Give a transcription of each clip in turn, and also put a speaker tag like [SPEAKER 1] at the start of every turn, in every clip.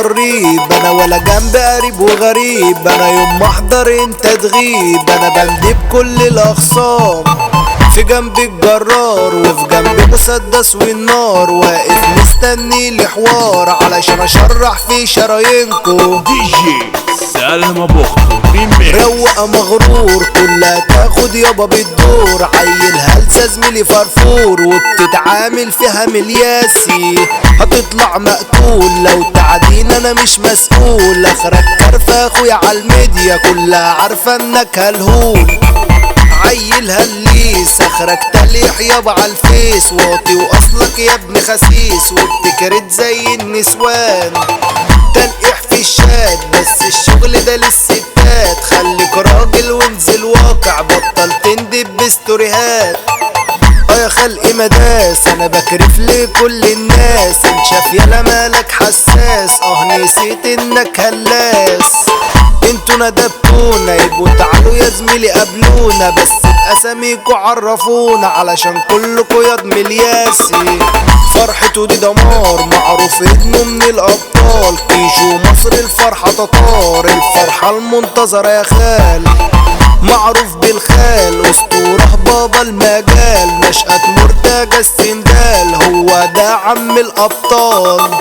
[SPEAKER 1] الريب، انا ولا جنب قريب وغريب، انا يوم ما احضر انت تغيب، انا بندب كل الاخصام في جنب الجرار وفي جنب مسدس والنار، واقف مستني لي حوار علشان اشرح في شرايينكو.
[SPEAKER 2] دي جي سالم ابو اختو ريميكس.
[SPEAKER 1] روقة مغرور كلها تاخد يابا بالدور، عيل هلسة زميلي فرفور وبتتعامل فيها ملياسي، هتطلع مقتول لو تعدين انا مش مسؤول، اخرك كرفة اخويا عالميديا كلها عارفة انك هلهول، عيل هليس اخرك تليح يابا عالفيس، واطي واصلك يا ابن خسيس وبتكرت زي النسوان، تلقيح في الشات بس الشغل ده للستات، خليك راجل وانزل واقع بطل تندب بستوريهات. يا خلقي مداس انا بكرف لكل الناس، انشاف يالا مالك حساس، نسيت انك هلاس، انتوا ندبتونا يبقوا تعالوا يا زميلي قابلونا، بس باساميكوا عرفونا علشان كلكوا ياض ملياسي، فرحته دي دمار معروف ابنه من الابطال، كيشو مصر الفرحة تطار، الفرحة المنتظرة يا خال، معروف بالخال اسطورة بابا المجال، نشأة مرتجى السندال هو ده عم الابطال،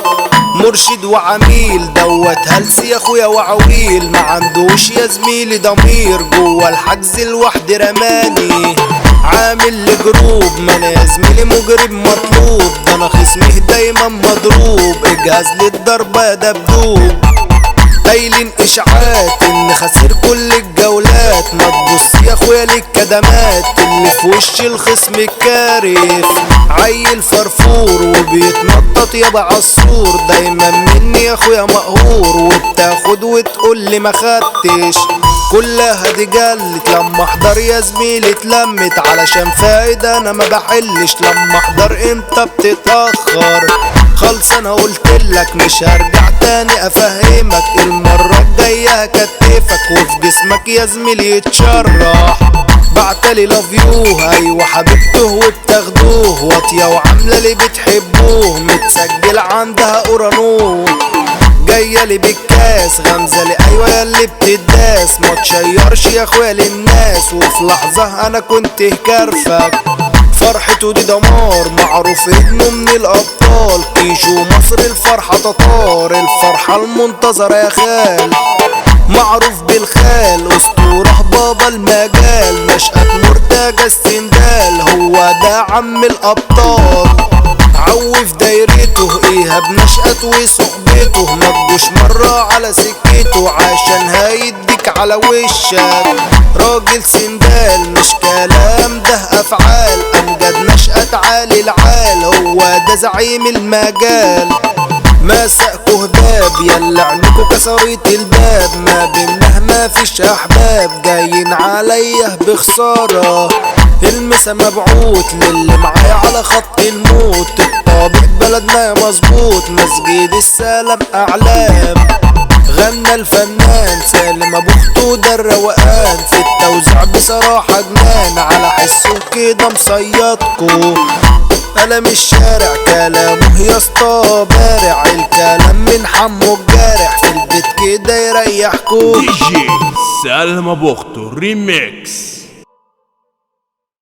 [SPEAKER 1] مرشد وعميل دوت هلس يا اخويا وعويل، ما عندوش يا زميلي ضمير جوه الحجز الوحد رماني، عامل لجروب ما انا يا زميلي مجرم مطلوب، ده انا خصمه دايما مضروب، اجهز للضربة يا دبدوب، قايلين اشاعات ان خسير كل الجولات، ما تبص يا اخويا للكدمات اللي في وش الخصم الكارف، عيل فرفور وبيتنطط يابا عالسور، دايما مني يا اخويا مقهور وبتاخد وتقول لي ما خدتش، كلها دي جلت لما احضر يا زميلي اتلمت، علشان فايدة انا ما بحلش، لما احضر انت بتتأخر، خلص انا قلتلك مش هرجع تاني افهمك، المرة الجاية هكتفك وفي جسمك يا زميلي يتشرح، بعتلي لاف يو ايوه حبيبته وبتاخدوه، واطية وعاملة اللي بتحبوه، متسجل عندها اورانوه، جاية لي بالكاس غمزة لي ايوه يا اللي بتداس، ما تشيرش يا اخويا للناس، وفي لحظة انا كنت هكرفك، فرحته دي دمار معروف ابنه من الابطال، كيشو مصر الفرحة تطار، الفرحة المنتظرة يا خال، معروف بالخال اسطورة بابا المجال، نشأة مرتجى السندال هو ده عم الابطال، عوف دايرته ايهاب نشأت وصحبته، ما تجوش مرة على سكته عشان هيديك على وشك، راجل سندال مش كلام ده افعال، امجد نشأت عالي العال هو ده زعيم المجال، مساكوا هباب يلا عنكوا كسرت الباب، ما بينه ما فيش احباب، جايين عليا بخسارة، المسا مبعوت للي معايا على خط الموت، الطابق بلدنا يا مظبوط، مسجد السلام اعلام، غنى الفنان سالم ابو اختو ده الروقان، في التوزيع بصراحة جنان، على حسه كده مصيدكو، انا مش شارع كلامه يا اسطى بارع، الكلام من حمو الجارح في البيت كده يريحكو.
[SPEAKER 2] دي جي سالم ابو اختو ريميكس.